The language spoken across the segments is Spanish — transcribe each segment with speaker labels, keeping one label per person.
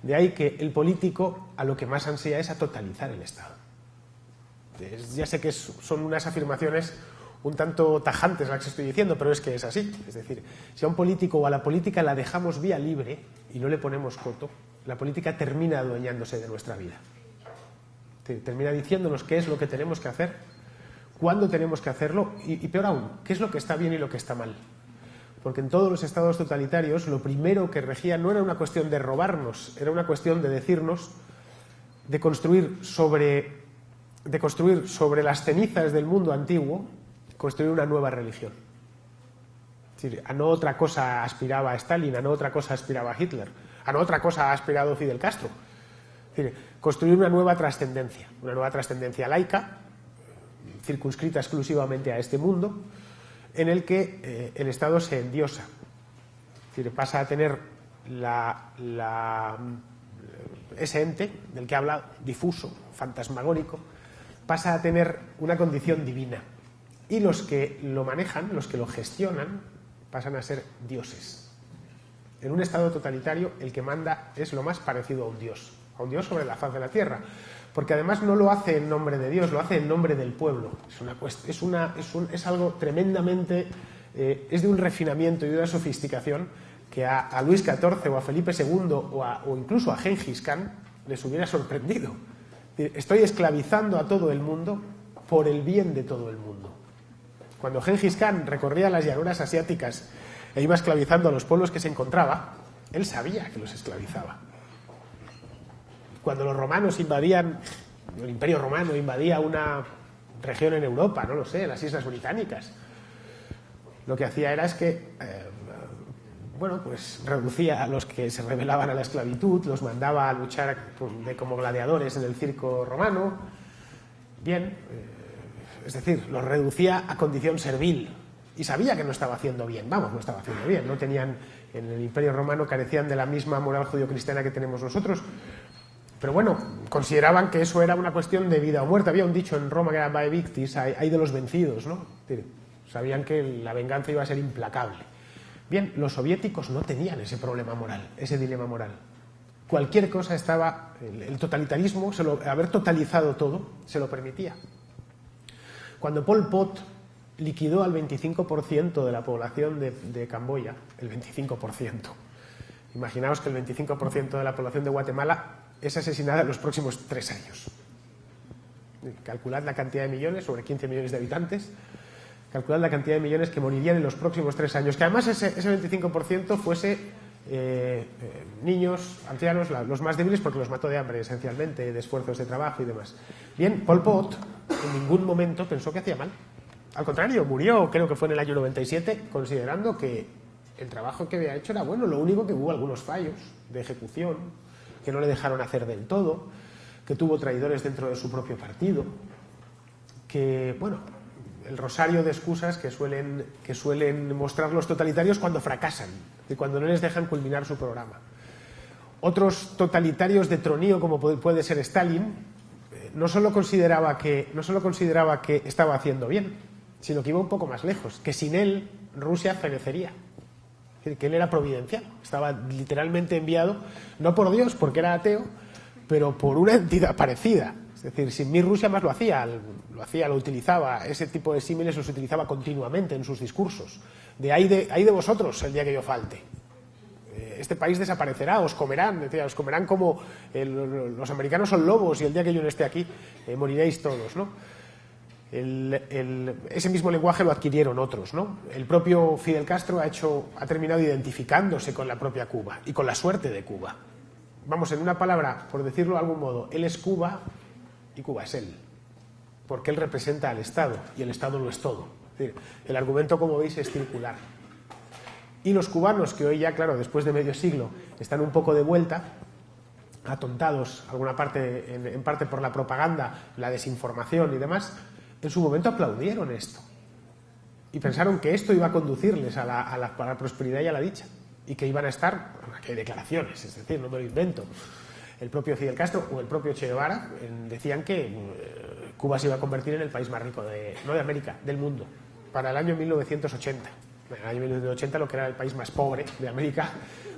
Speaker 1: De ahí que el político a lo que más ansía es a totalizar el Estado. Ya sé que son unas afirmaciones un tanto tajantes las que estoy diciendo, pero es que es así. Es decir, si a un político o a la política la dejamos vía libre y no le ponemos coto, la política termina adueñándose de nuestra vida. Termina diciéndonos qué es lo que tenemos que hacer, cuándo tenemos que hacerlo y peor aún, qué es lo que está bien y lo que está mal. Porque en todos los estados totalitarios lo primero que regía no era una cuestión de robarnos, era una cuestión de decirnos, de construir sobre las cenizas del mundo antiguo, construir una nueva religión. Es decir, a no otra cosa aspiraba Stalin, a no otra cosa aspiraba Hitler, a no otra cosa ha aspirado Fidel Castro. Es decir, construir una nueva trascendencia laica, circunscrita exclusivamente a este mundo, en el que el Estado se endiosa. Es decir, pasa a tener ese ente del que habla, difuso, fantasmagórico, pasa a tener una condición divina. Y los que lo manejan, los que lo gestionan, pasan a ser dioses. En un Estado totalitario, el que manda es lo más parecido a un dios sobre la faz de la tierra. Porque además no lo hace en nombre de Dios, lo hace en nombre del pueblo. Es algo tremendamente, es de un refinamiento y de una sofisticación que a Luis XIV o a Felipe II o incluso a Gengis Khan les hubiera sorprendido. Estoy esclavizando a todo el mundo por el bien de todo el mundo. Cuando Gengis Khan recorría las llanuras asiáticas e iba esclavizando a los pueblos que se encontraba, él sabía que los esclavizaba. Cuando los romanos invadían, el Imperio Romano invadía una región en Europa, no lo sé, las Islas Británicas, lo que hacía era pues reducía a los que se rebelaban a la esclavitud, los mandaba a luchar como gladiadores en el circo romano, es decir, los reducía a condición servil y sabía que no estaba haciendo bien, no estaba haciendo bien, no tenían, en el Imperio Romano carecían de la misma moral judio-cristiana que tenemos nosotros, pero bueno, consideraban que eso era una cuestión de vida o muerte. Había un dicho en Roma que era vae victis, hay de los vencidos, ¿no? Sabían que la venganza iba a ser implacable. Bien, los soviéticos no tenían ese problema moral, ese dilema moral. Cualquier cosa estaba, el totalitarismo, haber totalizado todo, se lo permitía. Cuando Pol Pot liquidó al 25% de la población de Camboya, el 25%, imaginaos que el 25% de la población de Guatemala es asesinada en los próximos 3 años. Calculad la cantidad de millones, sobre 15 millones de habitantes, calculad la cantidad de millones que morirían en los próximos 3 años. Que además ese 25% fuese niños, ancianos, los más débiles, porque los mató de hambre esencialmente, de esfuerzos de trabajo y demás. Bien, Pol Pot en ningún momento pensó que hacía mal. Al contrario, murió, creo que fue en el año 97, considerando que el trabajo que había hecho era bueno. Lo único que hubo algunos fallos de ejecución, que no le dejaron hacer del todo, que tuvo traidores dentro de su propio partido, que, el rosario de excusas que suelen mostrar los totalitarios cuando fracasan y cuando no les dejan culminar su programa. Otros totalitarios de tronío, como puede ser Stalin, no solo consideraba que estaba haciendo bien, sino que iba un poco más lejos, que sin él Rusia fenecería. Es decir, que él era providencial, estaba literalmente enviado, no por Dios, porque era ateo, pero por una entidad parecida. Es decir, sin mí Rusia más lo utilizaba, ese tipo de símiles los utilizaba continuamente en sus discursos. Ahí de vosotros el día que yo falte. Este país desaparecerá, os comerán como los americanos son lobos y el día que yo no esté aquí moriréis todos, ¿no? Ese mismo lenguaje lo adquirieron otros, ¿no? El propio Fidel Castro ha terminado identificándose con la propia Cuba y con la suerte de Cuba. Vamos, en una palabra, por decirlo de algún modo, él es Cuba y Cuba es él, porque él representa al Estado y el Estado lo es todo. Es decir, el argumento, como veis, es circular. Y los cubanos, que hoy ya, claro, después de medio siglo, están un poco de vuelta, atontados en parte por la propaganda, la desinformación y demás, en su momento aplaudieron esto y pensaron que esto iba a conducirles a la prosperidad y a la dicha, y que iban a estar, que hay declaraciones, es decir, no me lo invento, el propio Fidel Castro o el propio Che Guevara decían que Cuba se iba a convertir en el país más rico no de América, del mundo, para el año 1980. En el año 1980 lo que era el país más pobre de América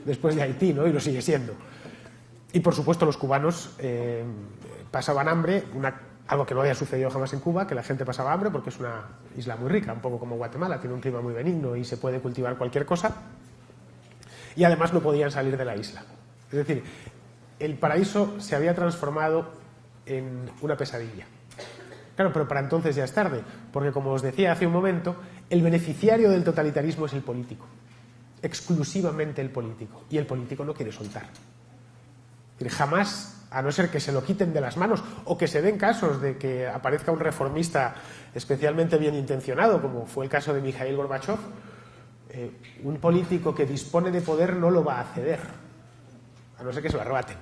Speaker 1: después de Haití, ¿no? Y lo sigue siendo. Y por supuesto los cubanos pasaban hambre, algo que no había sucedido jamás en Cuba, que la gente pasaba hambre porque es una isla muy rica, un poco como Guatemala, tiene un clima muy benigno y se puede cultivar cualquier cosa, y además no podían salir de la isla. Es decir, el paraíso se había transformado en una pesadilla. Claro, pero para entonces ya es tarde, porque como os decía hace un momento, el beneficiario del totalitarismo es el político, exclusivamente el político, y el político no quiere soltar. Es decir, jamás, a no ser que se lo quiten de las manos o que se den casos de que aparezca un reformista especialmente bien intencionado, como fue el caso de Mikhail Gorbachev, un político que dispone de poder no lo va a ceder, a no ser que se lo arrebaten.